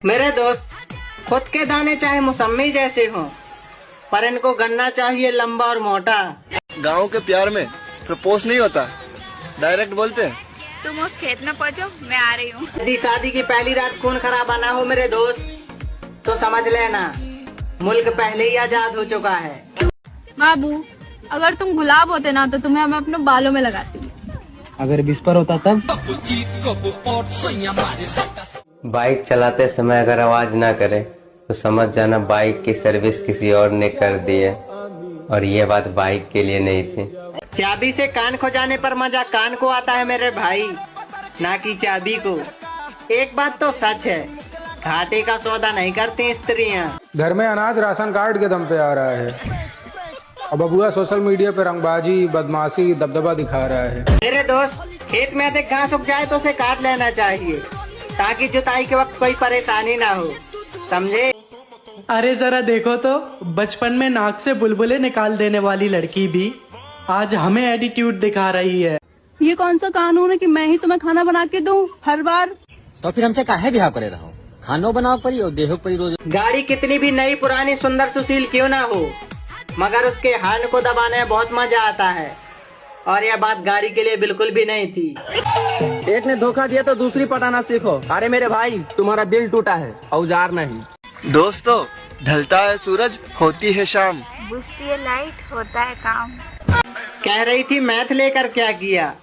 मेरे दोस्त, खुद के दाने चाहे मौसमी जैसे हों, पर इनको गन्ना चाहिए लंबा और मोटा। गाँव के प्यार में प्रपोज नहीं होता, डायरेक्ट बोलते हैं। तुम उस खेत में पहुँचो, मैं आ रही हूँ। यदि शादी की पहली रात खून खराबा ना हो मेरे दोस्त, तो समझ लेना मुल्क पहले ही आजाद हो चुका है। बाबू, अगर तुम गुलाब होते ना तो तुम्हें मैं अपने बालों में लगाती। अगर विस्पर होता तब? बाइक चलाते समय अगर आवाज ना करे तो समझ जाना बाइक की सर्विस किसी और ने कर दी है, और ये बात बाइक के लिए नहीं थी। चाबी से कान खोजाने पर मजा कान को आता है मेरे भाई, ना कि चाबी को। एक बात तो सच है, घाटे का सौदा नहीं करती स्त्रियाँ। घर में अनाज राशन कार्ड के दम पे आ रहा है, अब बबुआ सोशल मीडिया पे रंगबाजी, बदमाशी, दबदबा दिखा रहा है। मेरे दोस्त, खेत में अधिक घास उग जाए तो उसे काट लेना चाहिए, ताकि जुताई के वक्त कोई परेशानी ना हो, समझे? अरे जरा देखो तो, बचपन में नाक से बुलबुले निकाल देने वाली लड़की भी आज हमें एटीट्यूड दिखा रही है। ये कौन सा कानून है कि मैं ही तुम्हें खाना बना के दूं हर बार? तो फिर हमसे काहे बिहाव करे रहो? खानो बनाओ परी और देहो परी रोज। गाड़ी कितनी भी नई पुरानी सुंदर सुशील क्यों ना हो, मगर उसके हॉर्न को दबाने में बहुत मजा आता है, और यह बात गाड़ी के लिए बिल्कुल भी नहीं थी। एक ने धोखा दिया तो दूसरी पटाना सीखो। अरे मेरे भाई, तुम्हारा दिल टूटा है, औजार नहीं। दोस्तों, ढलता है सूरज, होती है शाम, बुझती है लाइट, होता है काम। कह रही थी मैथ लेकर क्या किया,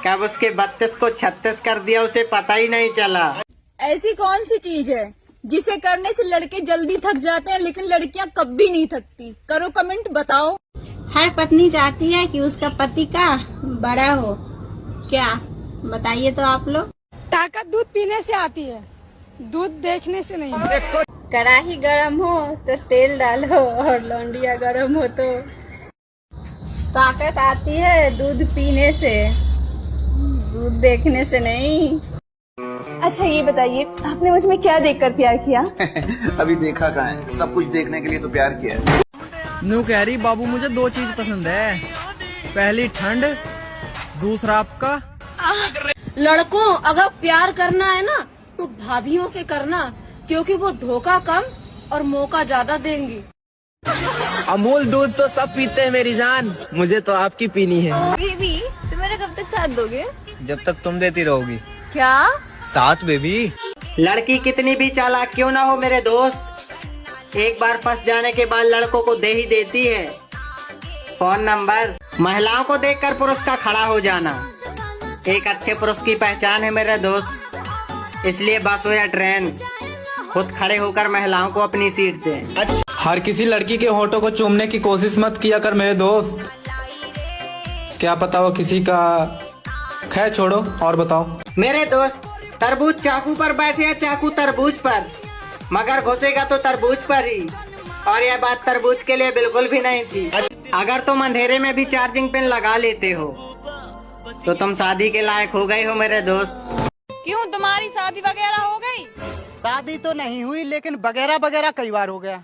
कब उसके 32 को 36 कर दिया उसे पता ही नहीं चला। ऐसी कौन सी चीज है जिसे करने से लड़के जल्दी थक जाते हैं लेकिन लड़कियां कभी नहीं थकती? करो कमेंट, बताओ। हर पत्नी चाहती है कि उसका पति का बड़ा हो, क्या बताइए तो आप लोग। ताकत दूध पीने से आती है, दूध देखने से नहीं। कढ़ाई गरम हो तो तेल डालो, और लौंडिया गरम हो तो ताकत आती है दूध पीने से, दूध देखने से नहीं। अच्छा ये बताइए, आपने मुझ में क्या देखकर प्यार किया? अभी देखा कहाँ है, सब कुछ देखने के लिए तो प्यार किया है। नू कह रही बाबू मुझे दो चीज पसंद है, पहली ठंड, दूसरा आपका। लड़कों, अगर प्यार करना है ना तो भाभियों से करना, क्योंकि वो धोखा कम और मौका ज्यादा देंगी। अमूल दूध तो सब पीते हैं मेरी जान, मुझे तो आपकी पीनी है। बेबी, तुम मेरा कब तक साथ दोगे? जब तक तुम देती रहोगी। क्या साथ बेबी? लड़की कितनी भी चालाक क्यों ना हो मेरे दोस्त, एक बार फंस जाने के बाद लड़कों को दे ही देती है फोन नंबर। महिलाओं को देखकर पुरुष का खड़ा हो जाना एक अच्छे पुरुष की पहचान है मेरे दोस्त, इसलिए बस हो या ट्रेन, खुद खड़े होकर महिलाओं को अपनी सीट दें। हर किसी लड़की के होठों को चूमने की कोशिश मत किया कर मेरे दोस्त, क्या पता वो किसी का। खैर छोड़ो, और बताओ। मेरे दोस्त, तरबूज चाकू पर बैठे या चाकू तरबूज पर, मगर घुसेगा तो तरबूज पर ही, और यह बात तरबूज के लिए बिल्कुल भी नहीं थी। अगर तुम अंधेरे में भी चार्जिंग पिन लगा लेते हो तो तुम शादी के लायक हो गए हो मेरे दोस्त। क्यों, तुम्हारी शादी वगैरह हो गई? शादी तो नहीं हुई, लेकिन वगैरह वगैरह कई बार हो गया।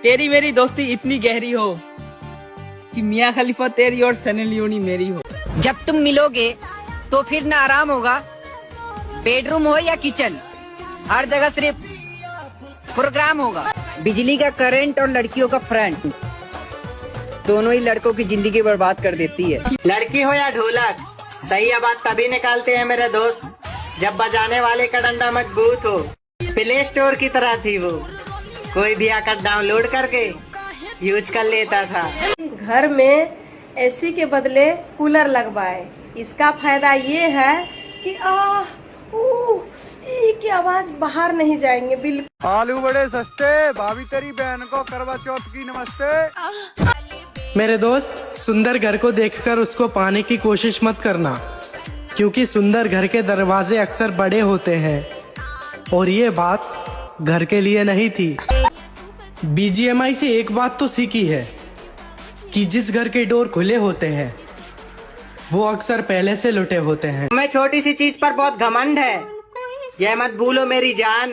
तेरी मेरी दोस्ती इतनी गहरी हो कि मियाँ खलीफा तेरी और सनी लियोनी मेरी हो। जब तुम मिलोगे तो फिर ना आराम होगा, बेडरूम हो या किचन, हर जगह सिर्फ प्रोग्राम होगा। बिजली का करंट और लड़कियों का फ्रंट, दोनों ही लड़कों की जिंदगी बर्बाद कर देती है। लड़की हो या ढोलक, सही आवाज तभी निकालते हैं मेरे दोस्त जब बजाने वाले का डंडा मजबूत हो। प्ले स्टोर की तरह थी वो, कोई भी आकर डाउनलोड करके यूज कर लेता था। घर में एसी के बदले कूलर लगवाए, इसका फायदा ये है कि की आवाज बाहर नहीं जाएंगे बिल्कुल। आलू बड़े सस्ते, भाभी तेरी बहन को करवा चौथ की नमस्ते। मेरे दोस्त, सुंदर घर को देखकर उसको पाने की कोशिश मत करना, क्योंकि सुंदर घर के दरवाजे अक्सर बड़े होते हैं, और ये बात घर के लिए नहीं थी। बीजीएमआई से एक बात तो सीखी है कि जिस घर के डोर खुले होते हैं वो अक्सर पहले से लुटे होते हैं। मैं छोटी सी चीज पर बहुत घमंड है, यह मत भूलो मेरी जान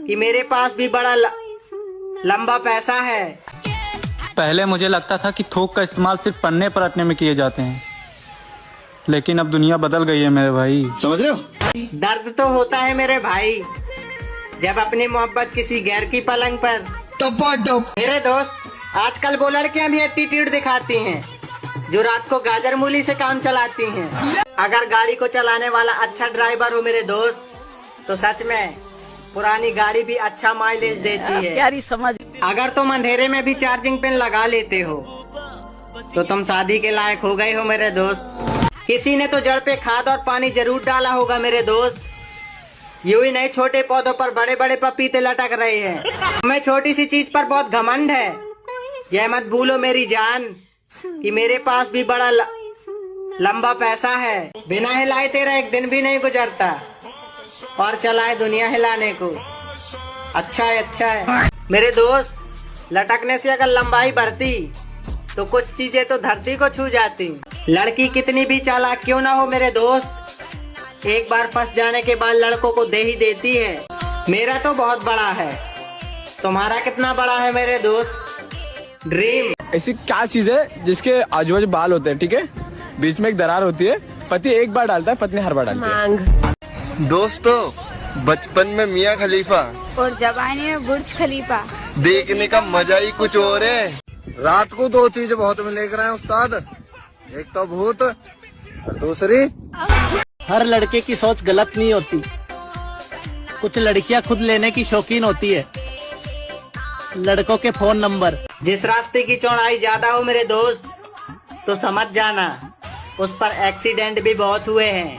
कि मेरे पास भी बड़ा लंबा पैसा है। पहले मुझे लगता था कि थोक का इस्तेमाल सिर्फ पन्ने पर रटने में किए जाते हैं, लेकिन अब दुनिया बदल गई है मेरे भाई, समझ रहे हो? दर्द तो होता है मेरे भाई, जब अपनी मोहब्बत किसी गैर की पलंग पर। मेरे दोस्त आजकल वो लड़कियां भी एटीट्यूड दिखाती हैं जो रात को गाजर मूली से काम चलाती हैं। अगर गाड़ी को चलाने वाला अच्छा ड्राइवर हो मेरे दोस्त, तो सच में पुरानी गाड़ी भी अच्छा माइलेज देती है। प्यारी समझ। अगर तुम अंधेरे में भी चार्जिंग पिन लगा लेते हो तो तुम शादी के लायक हो गए हो मेरे दोस्त। किसी ने तो जड़ पे खाद और पानी जरूर डाला होगा मेरे दोस्त, यूं ही नहीं छोटे पौधों पर बड़े बड़े पपीते लटक रहे हैं। हमें छोटी सी चीज पर बहुत घमंड है। यह मत भूलो मेरी जान कि मेरे पास भी बड़ा लंबा पैसा है। बिना हिलाए तेरा एक दिन भी नहीं गुजरता और चलाए दुनिया हिलाने को। अच्छा है मेरे दोस्त, लटकने से अगर लंबाई बढ़ती तो कुछ चीजें तो धरती को छू जाती। लड़की कितनी भी चालाक क्यों ना हो मेरे दोस्त, एक बार फंस जाने के बाद लड़कों को दे ही देती है। मेरा तो बहुत बड़ा है, तुम्हारा कितना बड़ा है मेरे दोस्त? ड्रीम ऐसी क्या चीज है जिसके आजू बाजू बाल होते हैं, ठीक है, बीच में एक दरार होती है, पति एक बार डालता है, पत्नी हर बार डालती है। दोस्तों, बचपन में मियाँ खलीफा और जवानी में बुर्ज खलीफा देखने का मजा ही कुछ और है। रात को दो चीजें बहुत मिले रहे हैं उस्ताद, एक तो भूत और दूसरी। हर लड़के की सोच गलत नहीं होती, कुछ लड़कियां खुद लेने की शौकीन होती है। लड़कों के फोन नंबर। जिस रास्ते की चौड़ाई ज्यादा हो मेरे दोस्त, तो समझ जाना उस पर एक्सीडेंट भी बहुत हुए हैं।